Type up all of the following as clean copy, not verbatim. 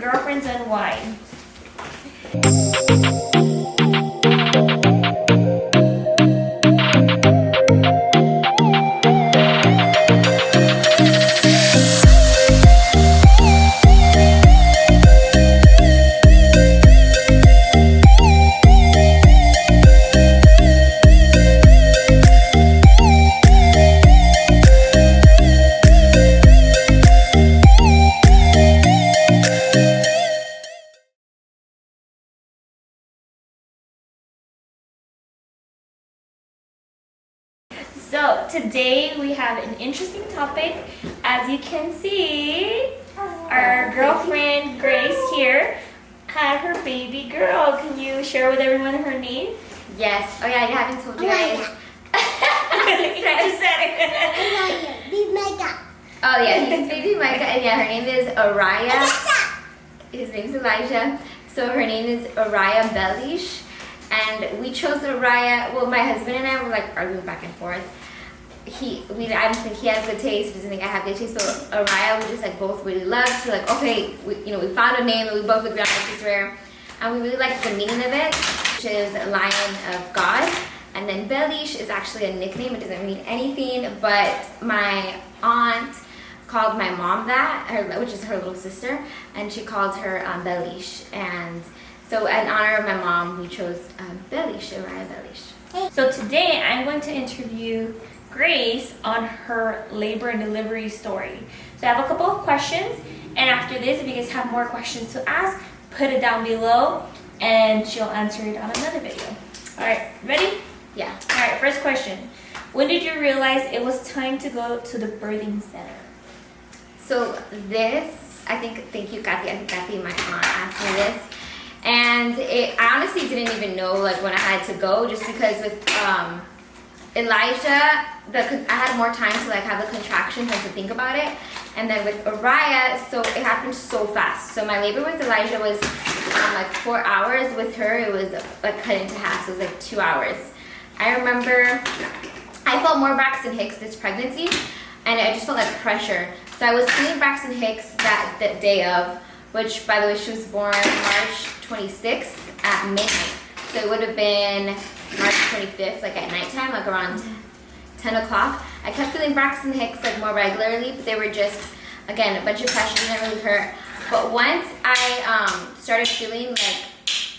Girlfriends and Wine. So today we have an interesting topic. As you can see, our girlfriend Grace here had her baby girl. Can you share with everyone her name? Yes. Oh yeah, I haven't told you guys. I just said it. Oh yeah, he's baby Micah, and yeah, her name is Araya. His name's Elijah. So her name is Araya Bellish. And we chose Araya. Well, my husband and I were like arguing back and forth. I don't think he has good taste. He doesn't think I have good taste. So Araya, we just like both really loved. So like, okay, we found a name that we both agreed on, which is rare, and we really liked the meaning of it, which is Lion of God. And then Bellish is actually a nickname. It doesn't mean anything. But my aunt called my mom that, which is her little sister, and she called her Bellish. And so in honor of my mom, we chose Bellish, Araya Bellish. So today I'm going to interview Grace on her labor and delivery story. So I have a couple of questions, and after this, if you guys have more questions to ask, put it down below and she'll answer it on another video. Alright, ready? Yeah. Alright, first question. When did you realize it was time to go to the birthing center? So this, thank you Kathy, I think Kathy, my aunt, asked me this. And I honestly didn't even know like when I had to go, just because with Elijah, I had more time to like have the contractions and to think about it. And then with Araya, so it happened so fast. So my labor with Elijah was like 4 hours. With her, it was like cut into half. So it was like 2 hours. I remember I felt more Braxton Hicks this pregnancy, and I just felt like pressure. So I was feeling Braxton Hicks that day of, which by the way, she was born March 26th at midnight. So it would have been March 25th, like at nighttime, like around 10 o'clock. I kept feeling Braxton Hicks like more regularly, but they were just, again, a bunch of pressure, didn't really hurt. But once I started feeling like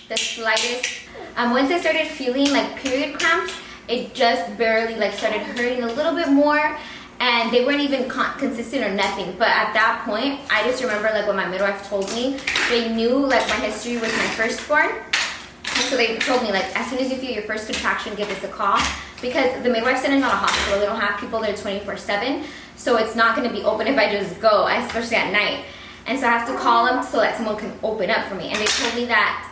the slightest, once I started feeling like period cramps, it just barely like started hurting a little bit more. And they weren't even consistent or nothing. But at that point, I just remember like when my midwife told me, they knew like my history with my firstborn. And so they told me like, as soon as you feel your first contraction, give us a call. Because the midwife center is not a hospital. They don't have people there 24/7. So it's not gonna be open if I just go, especially at night. And so I have to call them so that someone can open up for me. And they told me that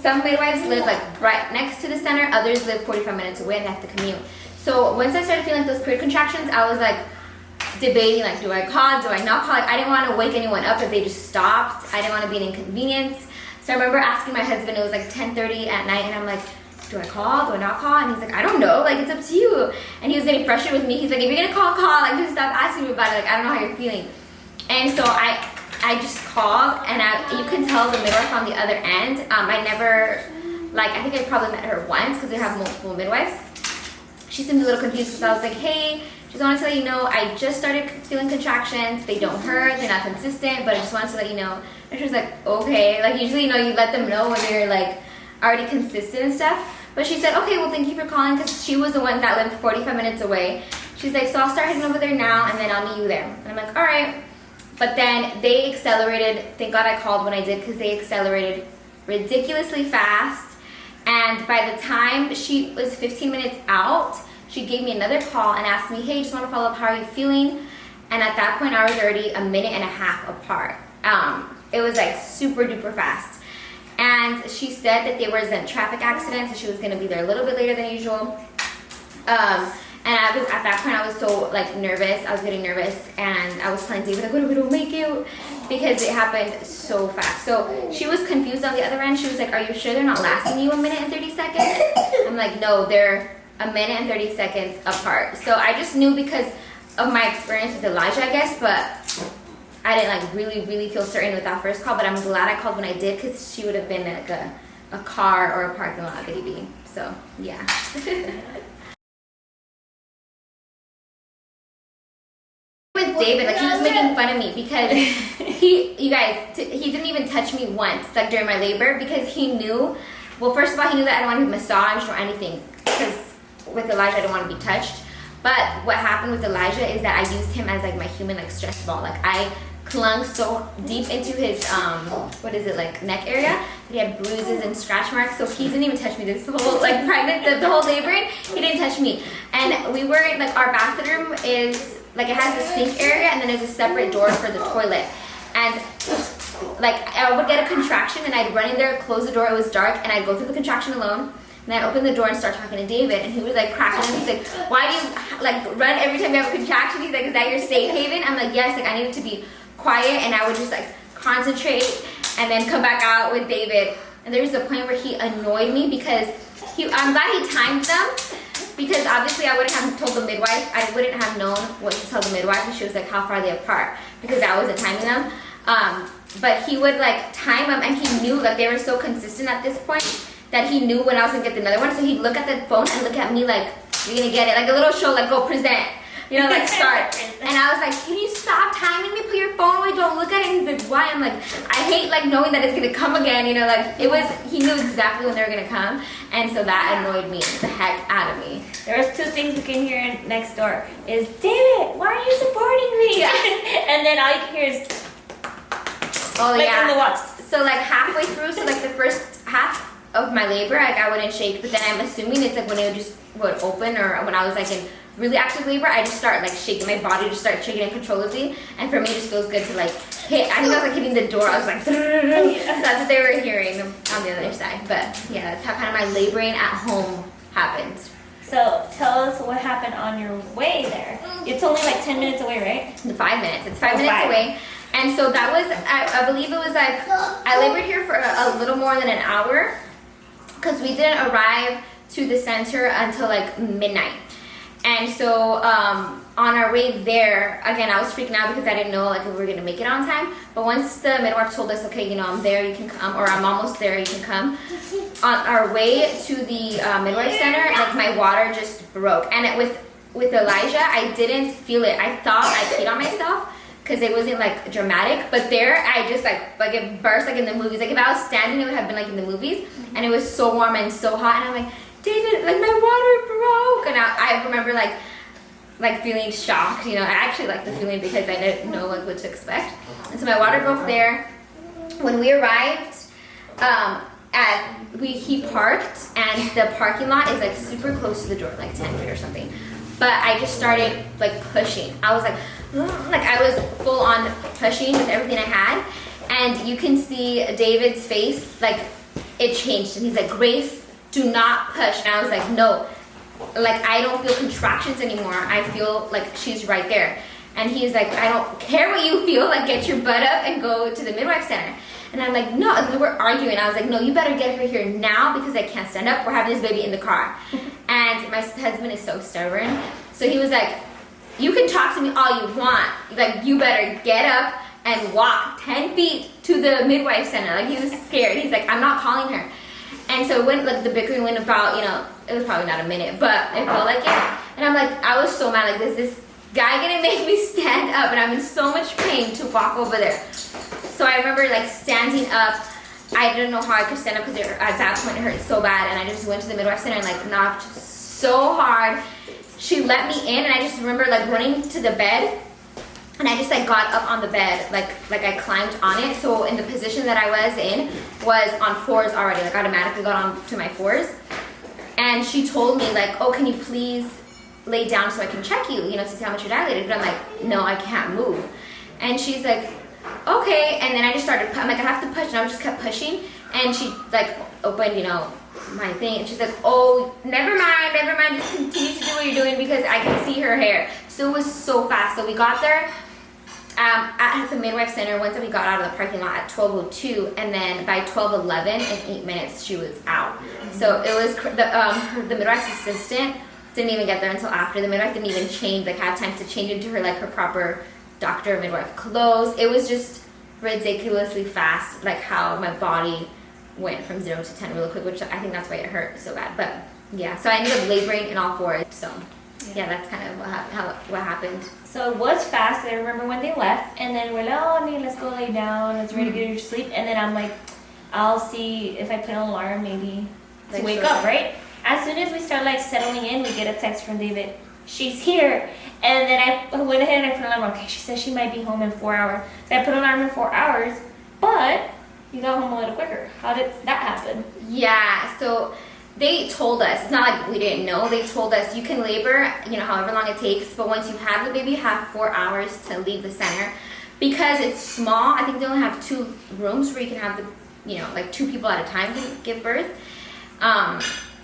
some midwives live like right next to the center, others live 45 minutes away and they have to commute. So once I started feeling those period contractions, I was like debating, like, do I call, do I not call? Like, I didn't want to wake anyone up if they just stopped. I didn't want to be an inconvenience. So I remember asking my husband, it was like 10:30 at night, and I'm like, do I call, do I not call? And he's like, I don't know, like, it's up to you. And he was getting frustrated with me. He's like, if you're gonna call, like, just stop asking me about it. Like, I don't know how you're feeling. And so I just called, and you can tell the midwife on the other end. I never, like, I think I probably met her once because they have multiple midwives. She seemed a little confused because I was like, hey, just wanted to let you know I just started feeling contractions. They don't hurt, they're not consistent, but I just wanted to let you know. And she was like, okay. Like, usually, you let them know when they're like already consistent and stuff. But she said, okay, well, thank you for calling, because she was the one that lived 45 minutes away. She's like, so I'll start heading over there now, and then I'll meet you there. And I'm like, all right. But then they accelerated. Thank God I called when I did, because they accelerated ridiculously fast. And by the time she was 15 minutes out, she gave me another call and asked me, hey, just want to follow up, how are you feeling? And at that point, I was already a minute and a half apart. It was like super duper fast. And she said that there was a traffic accident, so she was going to be there a little bit later than usual. And at that point, I was so like nervous. I was getting nervous, and I was telling David, like, what if we don't make it? Because it happened so fast. So she was confused on the other end. She was like, are you sure they're not lasting you a minute and 30 seconds? I'm like, no, they're a minute and 30 seconds apart. So I just knew because of my experience with Elijah, I guess, but I didn't like really feel certain with that first call, but I'm glad I called when I did, because she would have been like a car or a parking lot baby. So yeah. With David, like he was making fun of me because you guys, he didn't even touch me once, like during my labor, because he knew, well, first of all, he knew that I don't want to be massaged or anything, because with Elijah, I don't want to be touched. But what happened with Elijah is that I used him as like my human like stress ball. Like I clung so deep into his what is it, like neck area, that he had bruises and scratch marks. So he didn't even touch me this whole like pregnant, the whole laboring, he didn't touch me. And we were like, our bathroom is like, it has a sink area and then there's a separate door for the toilet. And like I would get a contraction and I'd run in there, close the door, it was dark, and I'd go through the contraction alone. And I'd open the door and start talking to David, and he was like cracking up. He's like, why do you like run every time you have a contraction? He's like, is that your safe haven? I'm like, yes, like I needed to be quiet, and I would just like concentrate and then come back out with David. And there was a point where he annoyed me because I'm glad he timed them, because obviously I wouldn't have told the midwife, I wouldn't have known what to tell the midwife if she was like, how far are they apart, because I wasn't timing them. But he would like time them, and he knew that they were so consistent at this point that he knew when I was gonna get another one. So he'd look at the phone and look at me like, you're gonna get it, like a little show, like go present, you know, like start. And I was like, can you stop timing me, put your phone away, don't look at it. And he's like, why? I'm like, I hate like knowing that it's gonna come again, you know, like it was, he knew exactly when they were gonna come. And so that annoyed me the heck out of me. There's two things we can hear next door is, David, why are you supporting me? And then all you can hear is, oh like yeah. in the walls. So like halfway through, so like the first half of my labor, like I wouldn't shake, but then I'm assuming it's like when it would open, or when I was like in really active labor, I just start like shaking, my body just starts shaking uncontrollably, and for me it just feels good to like hit, I think I was like hitting the door, I was like, so that's what they were hearing on the other side. But yeah, that's how kind of my laboring at home happened. So tell us what happened on your way there. It's only like 10 minutes away, right? 5 minutes, it's 5 minutes away. And so that was, I believe it was like, I labored here for a little more than an hour, because we didn't arrive to the center until like midnight. And so on our way there, again, I was freaking out because I didn't know like if we were gonna make it on time. But once the midwife told us, okay, you know, I'm there, you can come, or I'm almost there, you can come. On our way to the midwife center, like my water just broke. And with Elijah, I didn't feel it. I thought I peed on myself, because it wasn't like dramatic, but there I just like it burst like in the movies. Like if I was standing, it would have been like in the movies, and it was so warm and so hot, and I'm like, David, like my water broke. And I remember like feeling shocked, you know. I actually liked the feeling because I didn't know like what to expect. And so my water broke there. When we arrived, he parked, and the parking lot is like super close to the door, like 10 feet or something. But I just started like pushing. I was like I was full on pushing with everything I had. And you can see David's face, like it changed. And he's like, Grace, do not push. And I was like, no, like I don't feel contractions anymore. I feel like she's right there. And he's like, I don't care what you feel, like get your butt up and go to the midwife center. And I'm like, no, and we're arguing. I was like, no, you better get her here now, because I can't stand up. We're having this baby in the car. And my husband is so stubborn. So he was like, you can talk to me all you want. Like, you better get up and walk 10 feet to the midwife center. Like, he was scared. He's like, I'm not calling her. And so when like the bickering went about, you know, it was probably not a minute, but it felt like it. And I'm like, I was so mad, like this guy gonna make me stand up, and I'm in so much pain to walk over there. So I remember like standing up. I didn't know how I could stand up, because at that point it hurt so bad, and I just went to the midwife center and like knocked so hard. She let me in, and I just remember like running to the bed, and I just like got up on the bed, like I climbed on it. So in the position that I was in was on 4s already, like automatically got on to my 4s. And she told me like, oh, can you please lay down so I can check you, you know, to see how much you're dilated. But I'm like, no, I can't move. And she's like, okay. And then I just started, I'm like, I have to push, and I just kept pushing. And she like opened, you know, my thing, and she's like, oh, never mind, just continue to do what you're doing, because I can see her hair. So it was so fast. So we got there at the midwife center once we got out of the parking lot at 12:02, and then by 12:11, in 8 minutes she was out. So it was the midwife's assistant didn't even get there until after. The midwife didn't even change, like have time to change into her like her proper doctor or midwife closed. It was just ridiculously fast, like how my body went from 0 to 10 real quick, which I think that's why it hurt so bad. But yeah, so I ended up laboring in all fours. So yeah, that's kind of what happened. So it was fast. I remember when they left, and then we're like, oh, nee, let's go lay down. Let's ready to get to sleep. And then I'm like, I'll see if I put an alarm maybe to Like wake so up, right? As soon as we start like settling in, we get a text from David. She's here. And then I went ahead and I put an alarm. Okay, she says she might be home in 4 hours. So I put an alarm in 4 hours, but you got home a little quicker. How did that happen? Yeah, so they told us, it's not like we didn't know, they told us you can labor, you know, however long it takes, but once you have the baby, you have 4 hours to leave the center. Because it's small, I think they only have 2 rooms where you can have the, you know, like 2 people at a time can give birth.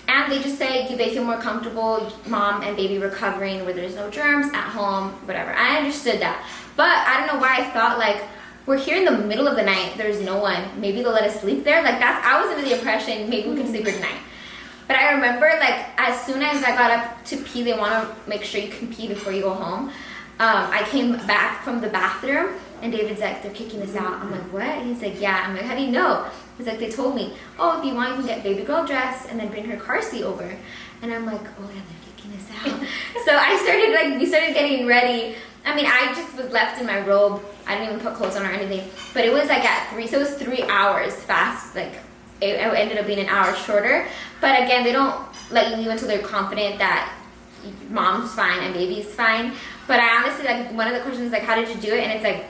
And they just say they feel more comfortable, mom and baby recovering where there's no germs at home, whatever. I understood that. But I don't know why I thought like, we're here in the middle of the night, there's no one, maybe they'll let us sleep there. Like I was under the impression maybe we can sleep here tonight. But I remember like as soon as I got up to pee, they want to make sure you can pee before you go home. I came back from the bathroom and David's like, they're kicking us out. I'm like, what? He's like, yeah. I'm like, how do you know? He's like, they told me, oh, if you want, you can get baby girl dressed and then bring her car seat over. And I'm like, oh yeah, they're kicking us out. So I started like, we started getting ready. I mean, I just was left in my robe. I didn't even put clothes on or anything. But it was like at 3, so it was 3 hours fast. Like it ended up being an hour shorter. But again, they don't let you leave until they're confident that mom's fine and baby's fine. But I honestly, like, one of the questions is like, how did you do it? And it's like,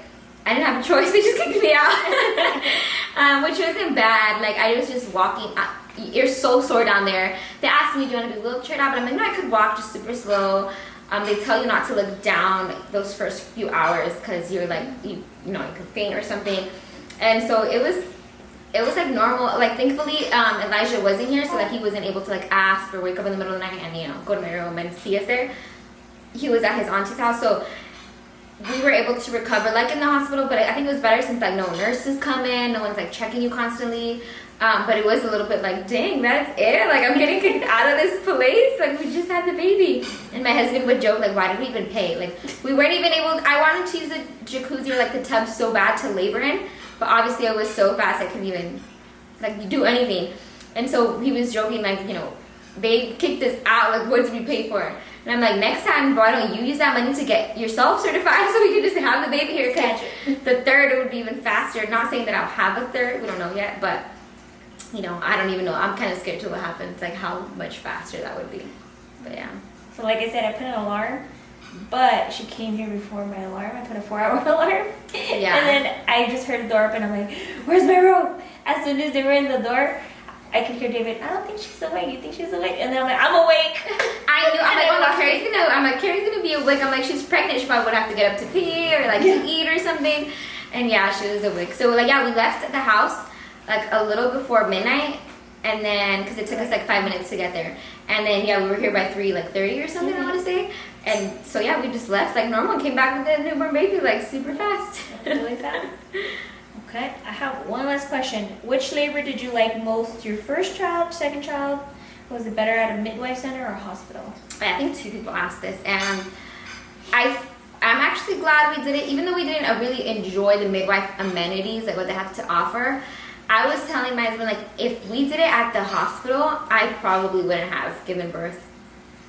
I didn't have a choice. They just kicked me out, which wasn't bad. Like, I was just walking. You're so sore down there. They asked me, do you want to be wheelchaired out? But I'm like, no, I could walk just super slow. They tell you not to look down those first few hours because you're like, you know, you could faint or something. And so it was like normal. Like, thankfully, Elijah wasn't here, so that he wasn't able to like ask or wake up in the middle of the night and, you know, go to my room and see us there. He was at his auntie's house, so we were able to recover like in the hospital, but I think it was better since like no nurses come in, no one's like checking you constantly. But it was a little bit like, dang, that's it? Like, I'm getting kicked out of this place? Like, we just had the baby. And my husband would joke, like, why did we even pay? Like, we weren't even able, I wanted to use the jacuzzi or like the tub so bad to labor in, but obviously I was so fast I couldn't even like do anything. And so he was joking like, you know, they kicked us out, like, what did we pay for? And I'm like, next time, why don't you use that money to get yourself certified so we can just have the baby here? Because the third, it would be even faster. Not saying that I'll have a third, we don't know yet, but, you know, I don't even know. I'm kind of scared to what happens, like how much faster that would be. But yeah. So like I said, I put an alarm, but she came here before my alarm. I put a 4-hour alarm. Yeah. And then I just heard the door open. I'm like, where's my robe? As soon as they were in the door, I could hear David, I don't think she's awake. You think she's awake? And then I'm like, I'm awake. I knew. I'm like, oh no, Carrie's gonna be awake. I'm like, she's pregnant. She probably would have to get up to pee or like to eat or something. And yeah, she was awake. So like, yeah, we left the house like a little before midnight, and then because it took us like 5 minutes to get there, and then yeah, we were here by 3:30 or something. I want to say. And so yeah, we just left like normal and came back with a newborn baby like super fast. Really fast. Okay, I have one last question. Which labor did you like most? Your first child, second child? Was it better at a midwife center or a hospital? I think 2 people asked this, and I'm actually glad we did it, even though we didn't really enjoy the midwife amenities, like what they have to offer. I was telling my husband, like, if we did it at the hospital, I probably wouldn't have given birth,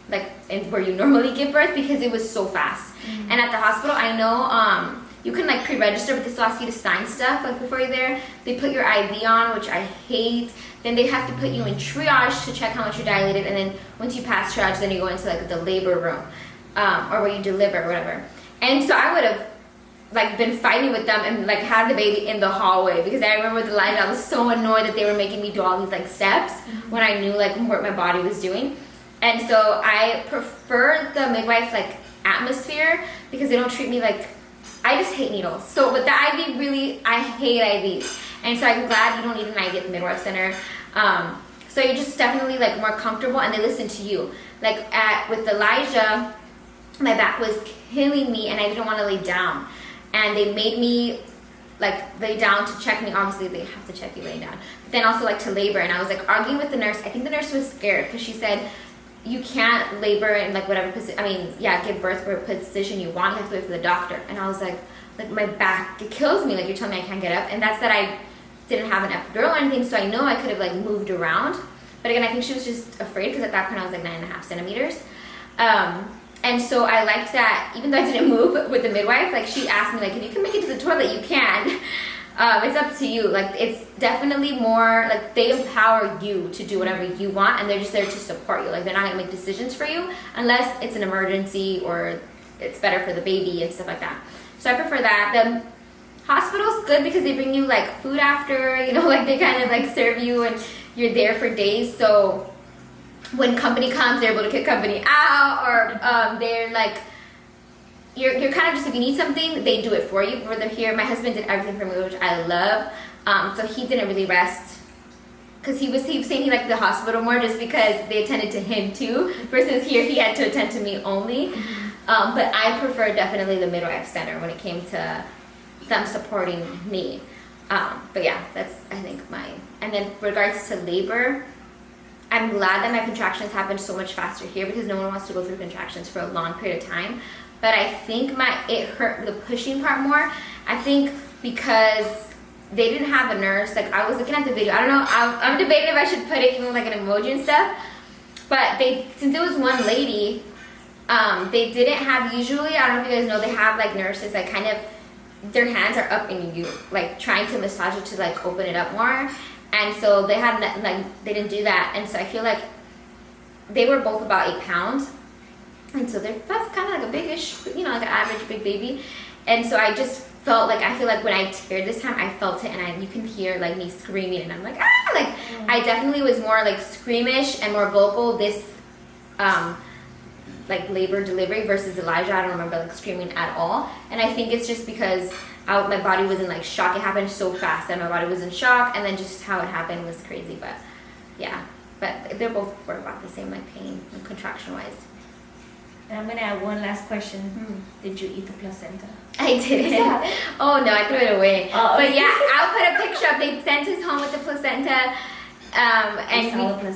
like, where you normally give birth, because it was so fast. Mm-hmm. And at the hospital, I know you can like pre-register, but they still ask you to sign stuff like before you're there. They put your IV on, which I hate. Then they have to put you in triage to check how much you're dilated, and then once you pass triage, then you go into like the labor room, or where you deliver or whatever. And so I would have like been fighting with them and like had the baby in the hallway, because I remember the line, I was so annoyed that they were making me do all these like steps when I knew like what my body was doing. And so I prefer the midwife like atmosphere, because they don't treat me like, I just hate needles. So with the IV, really, I hate IVs. And so I'm glad you don't need an IV at the midwife center. So you're just definitely like more comfortable, and they listen to you. Like with Elijah, my back was killing me and I didn't want to lay down. And they made me like lay down to check me. Obviously they have to check you laying down. But then also like to labor. And I was like arguing with the nurse. I think the nurse was scared because she said, you can't labor in like whatever position, give birth for a position you want. You have to wait for the doctor. And I was like my back, it kills me. Like, you're telling me I can't get up. And that's that I didn't have an epidural or anything, so I know I could have like moved around. But again, I think she was just afraid because at that point I was like 9.5 centimeters. And so I liked that even though I didn't move with the midwife, like she asked me like, if you can make it to the toilet, you can. It's up to you. Like, it's definitely more like they empower you to do whatever you want, and they're just there to support you. Like, they're not gonna make decisions for you unless it's an emergency or it's better for the baby and stuff like that. So I prefer that. The hospital's good because they bring you like food after, you know, like they kind of like serve you and you're there for days. So when company comes, they're able to kick company out, or they're like, you're kind of just, if you need something, they do it for you. Where they're here, my husband did everything for me, which I love. So he didn't really rest because he was saying he liked the hospital more just because they attended to him too, versus here he had to attend to me only. But I prefer definitely the midwife center when it came to them supporting me. But yeah, that's, I think, mine. And then regards to labor, I'm glad that my contractions happened so much faster here because no one wants to go through contractions for a long period of time. But I think it hurt the pushing part more. I think because they didn't have a nurse. Like, I was looking at the video. I don't know. I'm debating if I should put it even with like an emoji and stuff. But since it was one lady, they didn't have, usually, I don't know if you guys know, they have like nurses that kind of, their hands are up in you, like trying to massage it to like open it up more. And so they had like, they didn't do that. And so I feel like they were both about 8 pounds. And so that's kind of like a big-ish, you know, like an average big baby. And so I just felt like, I feel like when I teared this time, I felt it, and you can hear like me screaming, and I'm like, ah, like I definitely was more like screamish and more vocal this like labor delivery versus Elijah. I don't remember like screaming at all. And I think it's just because my body was in like shock. It happened so fast that my body was in shock, and then just how it happened was crazy. But yeah, but they're both were about the same, like pain and contraction wise. And I'm gonna add one last question. Did you eat the placenta? I didn't. Oh no, I threw it away. Oh. But yeah, I'll put a picture up. They sent us home with the placenta. And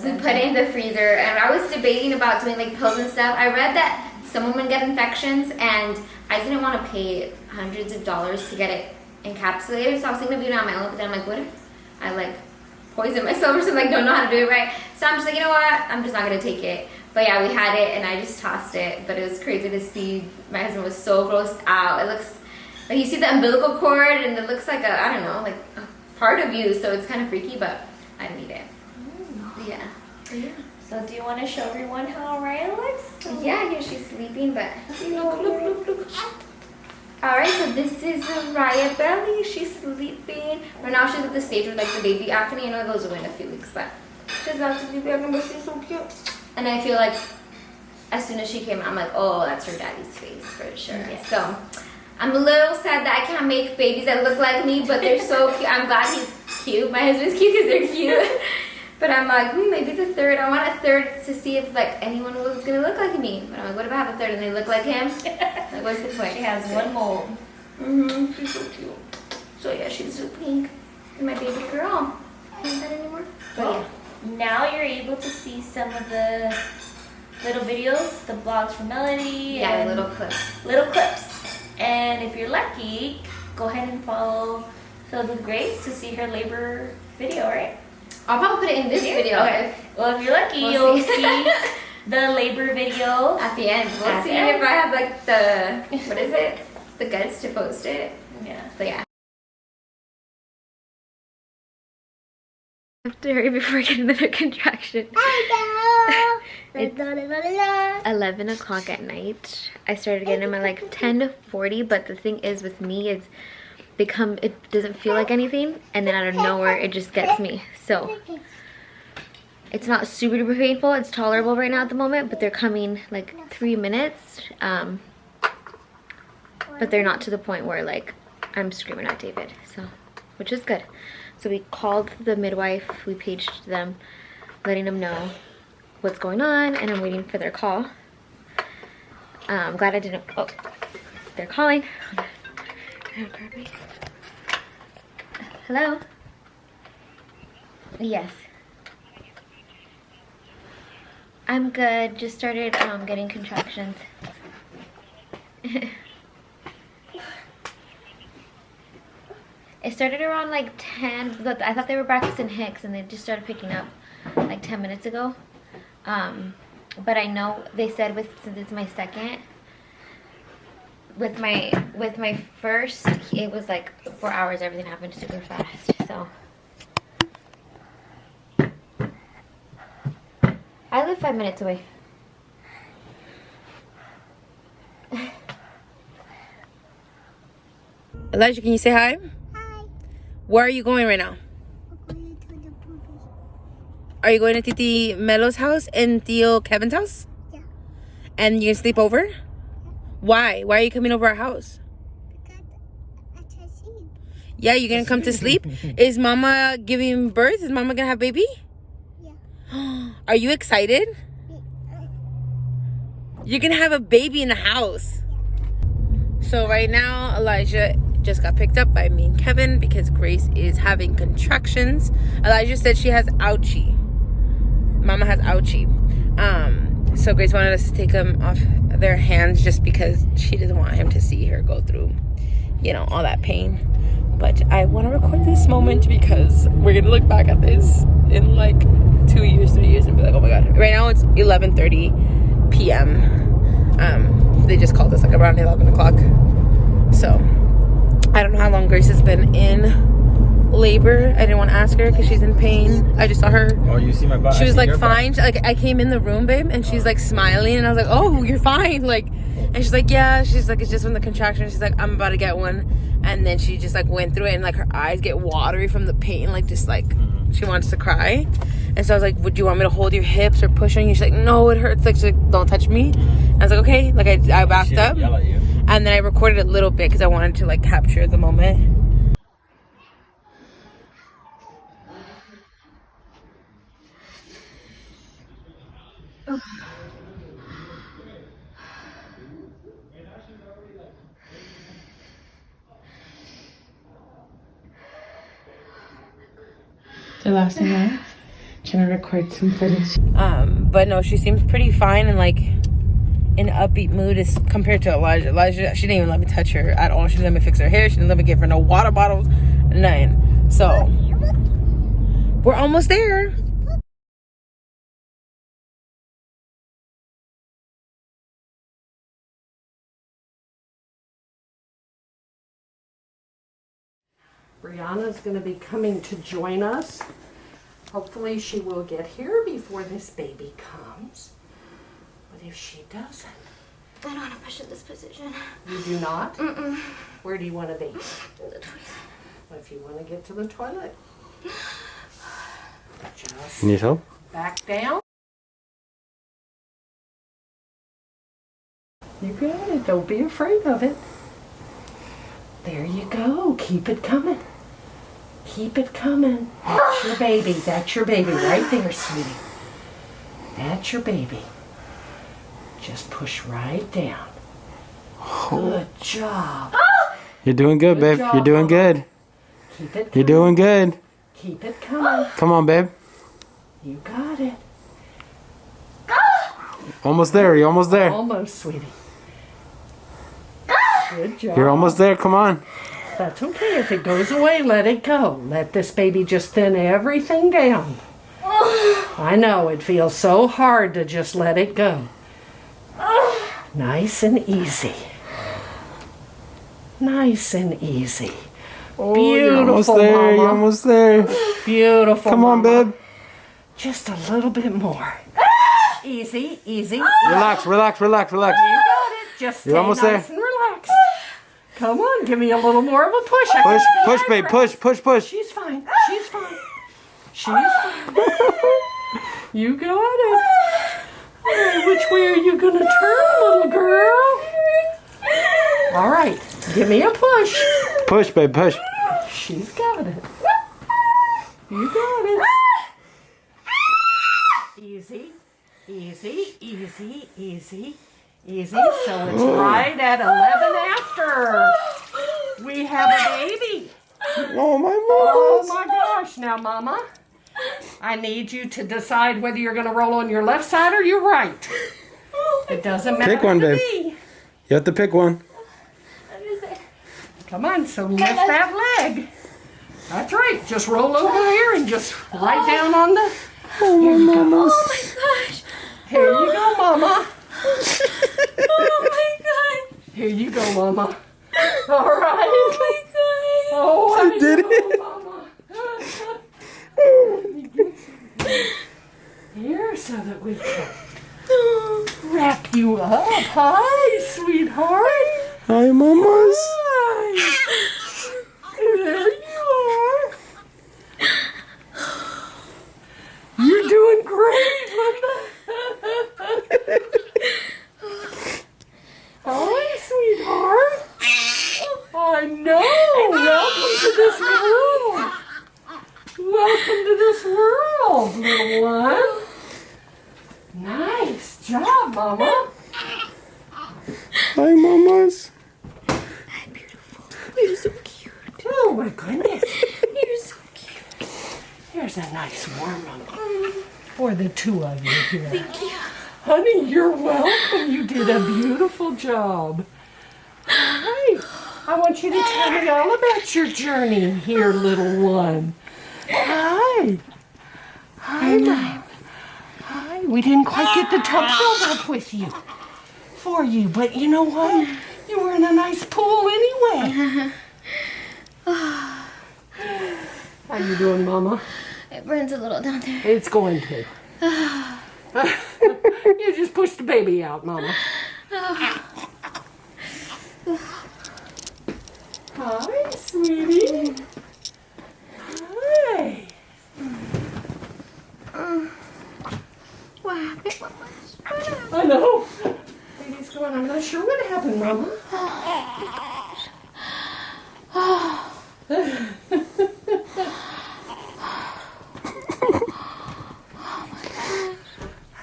we put it in the freezer. And I was debating about doing like pills and stuff. I read that some women get infections, and I didn't want to pay hundreds of dollars to get it encapsulated. So I was thinking of doing it on my own. But then I'm like, what if I like poison myself or something? Like, don't know how to do it right. So I'm just like, you know what? I'm just not gonna take it. But yeah, we had it, and I just tossed it. But it was crazy to see. My husband was so grossed out. It looks like you see the umbilical cord, and it looks like I don't know, like a part of you. So it's kind of freaky, but I didn't eat it. Yeah. So do you want to show everyone how Araya looks? Yeah, here she's sleeping, but you know, look. Alright, so this is Araya belly. She's sleeping. Right now she's at the stage where like the baby acne, you know, it goes away in a few weeks, but she's about to be pregnant, but she's so cute. And I feel like as soon as she came out, I'm like, oh, that's her daddy's face for sure. Yes. So I'm a little sad that I can't make babies that look like me, but they're so cute. I'm glad he's cute. My husband's cute because they're cute. But I'm like, maybe the third. I want a third to see if like anyone was gonna look like me. But I'm like, what if I have a third and they look like him? Like, what's the point? She has one mold. She's so cute. So yeah, she's so pink. And my baby girl. Can't that anymore? But yeah. Now you're able to see some of the little videos, the vlogs from Melody. Yeah, and little clips. Little clips. And if you're lucky, go ahead and follow Filled with Grace to see her labor video, right? I'll probably put it in this video. Okay. Well, if you're lucky, you'll see the labor video at the end. We'll see if I have like the, what is it? The guts to post it. Yeah. But yeah. I have to hurry before I get another contraction. It's 11 o'clock at night. I started getting them at like 10:40, but the thing is with me, it doesn't feel like anything, and then out of nowhere it just gets me. So it's not super duper painful. It's tolerable right now at the moment, but they're coming like 3 minutes. But they're not to the point where like I'm screaming at David, so which is good. So we called the midwife, we paged them, letting them know what's going on, and I'm waiting for their call. I'm glad I didn't, oh, they're calling. Hello? Yes. I'm good. Just started getting contractions. It started around like 10. I thought they were practicing Hicks and they just started picking up like 10 minutes ago. But I know they said since it's my second, with my first, it was like 4 hours. Everything happened super fast. So I live 5 minutes away. Elijah, can you say hi? Hi. Where are you going right now? We're going to the movies. Are you going to Titi Melo's house and Theo Kevin's house? Yeah. And you're gonna sleep over? Yeah. Why? Why are you coming over our house? Because I can see you. Yeah, you're gonna come to sleep? Is Mama giving birth? Is Mama gonna have baby? Yeah. Are you excited? You're gonna have a baby in the house. So right now, Elijah just got picked up by me and Kevin because Grace is having contractions. Elijah said she has ouchie. Mama has ouchie. So Grace wanted us to take him off their hands just because she doesn't want him to see her go through, you know, all that pain. But I want to record this moment because we're gonna look back at this in like 2 years, 3 years and be like, oh my god. Right now it's 11:30 p.m. They just called us like around 11 o'clock. So I don't know how long Grace has been in labor. I didn't want to ask her because she's in pain. I just saw her. Oh, you see my butt? She was like fine. Like I came in the room, babe, and she's like smiling, and I was like, oh, you're fine. Like, and she's like, yeah. She's like, it's just from the contraction. She's like, I'm about to get one. And then she just like went through it, and like her eyes get watery from the pain, like just like she wants to cry. And so I was like, would you want me to hold your hips or push on you? She's like, no, it hurts. Like, she's like, don't touch me. I was like, okay. Like I backed up, Yell at you. and then I recorded a little bit because I wanted to like capture the moment. The last thing I'm trying to record some footage. But no, she seems pretty fine and like in an upbeat mood as compared to Elijah. Elijah, she didn't even let me touch her at all. She didn't let me fix her hair. She didn't let me give her no water bottles, nothing. So we're almost there. Brianna's going to be coming to join us. Hopefully she will get here before this baby comes. But if she doesn't... I don't want to push in this position. You do not? Mm-mm. Where do you want to be? In the toilet. If you want to get to the toilet, just Need help? back down. You got it. Don't be afraid of it. There you go. Keep it coming. Keep it coming. That's your baby. That's your baby right there, sweetie. That's your baby. Just push right down. Good job. You're doing good, Good babe. job, You're doing Mama. good. Keep it coming. You're doing good. Keep it coming. Come on, babe. You got it. Almost there. You're almost there. Almost, sweetie. Good job. You're almost there. Come on. That's okay. If it goes away, let it go. Let this baby just thin everything down. I know, it feels so hard to just let it go. Nice and easy. Nice and easy. Oh, Beautiful, you're almost there. Mama. You're almost there. Beautiful. Come on, Mama. babe. Just a little bit more. Easy, easy. Relax, relax, relax, relax. You got it. Just stay You're almost nice there. and relaxed. Come on, give me a little more of a push. I Push, can see push, babe. eyebrows. Push, push, push. She's fine. She's fine. She's fine. You got it. Hey, which way are you gonna turn, little girl? All right, give me a push. Push, babe, push. She's got it. You got it. Easy, easy, easy, easy, easy. So it's right at 11 after. We have a baby. Oh, my Oh balls. my gosh. Now, Mama, I need you to decide whether you're going to roll on your left side or your right. It doesn't matter Pick one, to babe. me. You have to pick one. Come on, so lift that leg. That's right. Just roll over there and just right down on the... Oh, my mamas. Oh my gosh. Here you go, Mama. Oh my god. Here you go, Mama. All right. Oh my god. Oh, I She did know, it. Mama. Here, so that we can wrap you up. Hi, sweetheart. Hi, mamas. Hi. There you are. You're doing great, Mama. Hi, sweetheart. I know. Welcome to this world. Welcome to this world, little one. Nice job, Mama. Hi, mamas. You're so cute. Oh, my goodness. You're so cute. Here's a nice warm one for the two of you here. Thank you. Honey, you're welcome. You did a beautiful job. Hi. I want you to tell me all about your journey here, little one. Hi. Hi. Hi. We didn't quite get the tub filled up with you. For you, but you know what? You were in a nice pool anyway. How you doing, Mama? It burns a little down there. It's going to. You just pushed the baby out, Mama. Hi, sweetie. Hi. What happened, Mama? I know. Baby's going, I'm not sure what happened, Mama.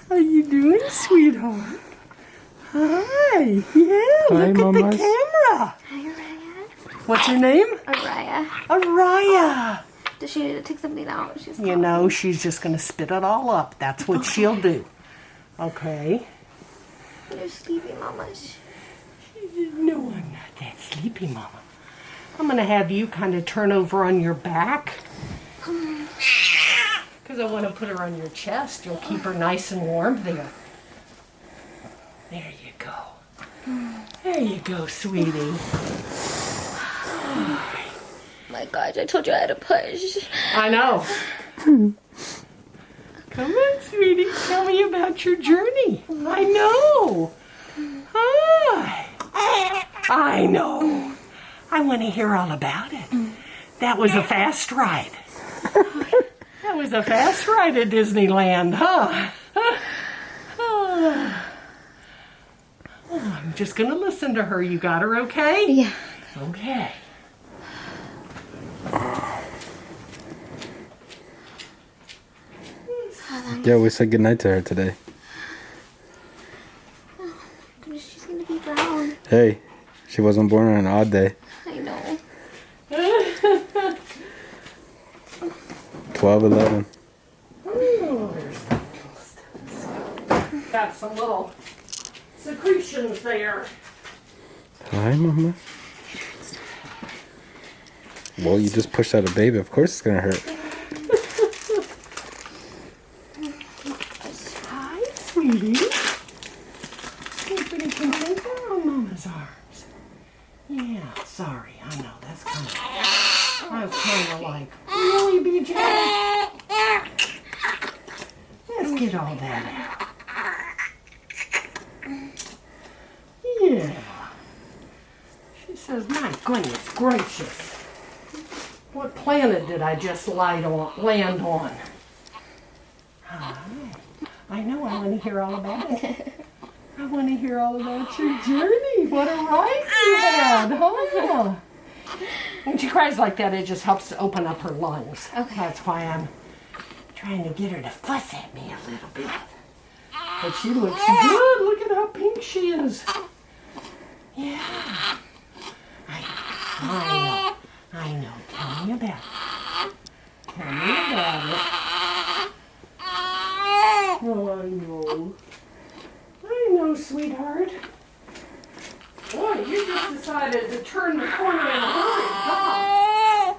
How you doing, sweetheart? Hi. Yeah, Hi, look mamas. at the camera. Hi, Araya. What's her name? Araya. Araya. Does she need to take something out? She's You know, she's just going to spit it all up. That's what she'll do. Okay. You're sleepy, Mama. No, I'm not that sleepy, Mama. I'm going to have you kind of turn over on your back. Because I want to put her on your chest. You'll keep her nice and warm there. There you go. There you go, sweetie. My gosh, I told you I had to push. I know. Come on, sweetie. Tell me about your journey. I know. Hi. I know. I want to hear all about it. That was a fast ride. That was a fast ride at Disneyland, huh? Oh, I'm just going to listen to her. You got her okay? Yeah. Okay. Yeah, we said goodnight to her today. She's gonna be brown. Hey, she wasn't born on an odd day. I know. 12/11. Ooh, there's that cool stuff. Got some little secretions there. Hi, mama. Well, you just pushed out a baby. Of course it's gonna hurt. Hi, sweetie. Nobody can take her on Mama's arms. Yeah, sorry. I know. That's kind of like, really, BJ? Let's get all that out. Yeah. She says, my goodness gracious. What planet did I just land on? I know, I want to hear all about it. I want to hear all about your journey. What a ride you had, huh? When she cries like that, it just helps to open up her lungs. Okay. That's why I'm trying to get her to fuss at me a little bit. But she looks good. Look at how pink she is. Yeah. I know. Tell me about it. Tell me about it. had to turn the corner in a hurry.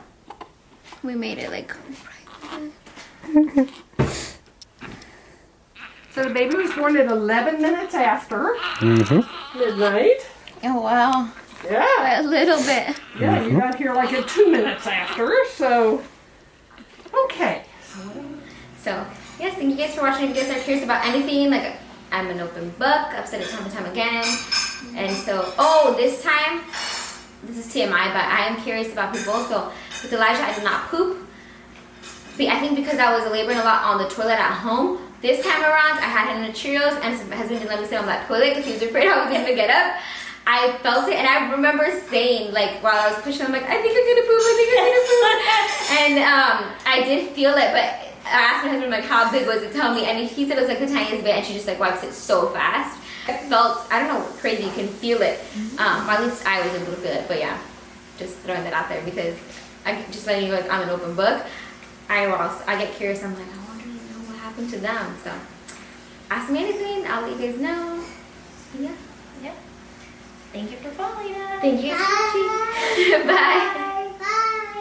We made it like. So the baby was born at 11 minutes after Mm-hmm. midnight. Oh wow. Yeah. A little bit. Yeah, you got here like at 2 minutes after, so. Okay. So, yes, thank you guys for watching. If you guys are curious about anything, like, I'm an open book. I've said it time and time again. And so, this time, this is TMI, but I am curious about people. So, with Elijah, I did not poop. I think because I was laboring a lot on the toilet at home. This time around, I had him in the Cheerios, and my husband didn't let me sit on that toilet because he was afraid I was going to get up. I felt it, and I remember saying, like, while I was pushing, I'm like, I think I'm going to poop, I think I'm going to poop. And I did feel it, but I asked my husband, like, how big was it? Tell me. And he said it was like the tiniest bit, and she just like wipes it so fast. I felt, I don't know, crazy. You can feel it. Or at least I was able to feel it. But yeah, just throwing that out there because I just letting you guys, I'm an open book. I get curious. I'm like, I wonder what happened to them. So ask me anything. I'll let you guys know. Yeah. Thank you for following us. Thank you. Bye.